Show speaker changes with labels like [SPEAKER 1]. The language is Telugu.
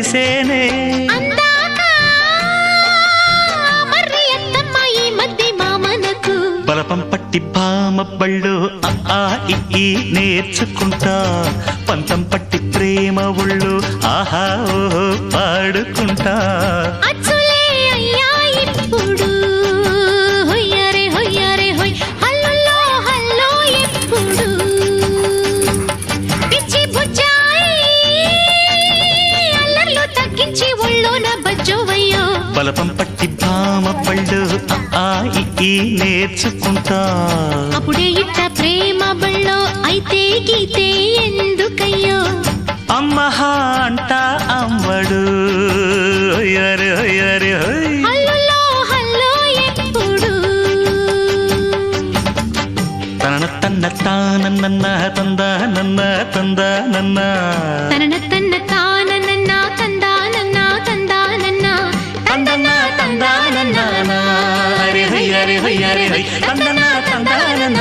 [SPEAKER 1] తెలిసేనే బలపం పట్టి భామ బళ్ళు ఆ ఈ నేర్చుకుంటా పంతం పట్టి ప్రేమ ఒళ్ళు ఆహా ఓహో పాడుకుంటా బలపం పట్టి భామ పళ్ళు ఆ ఈ నేర్చుకుంటా
[SPEAKER 2] అప్పుడే ఇట్ట ప్రేమ బళ్ళో అయితే గీతే ఎందుకయ్యో
[SPEAKER 1] అమ్మహ అంట అమ్మడు హొయ్యరే హొయ్యరే హొయ్
[SPEAKER 2] హల్లులో హల్లో ఎప్పుడు
[SPEAKER 1] తన తన్న తానన్న తందా నన్న తందా నన్న
[SPEAKER 2] తనన తన్న తానన్న తందానన్న తందానన్న
[SPEAKER 1] తందన్న తందానన్న హరి హరి హరి హరి హరి తందన్న తందానన్న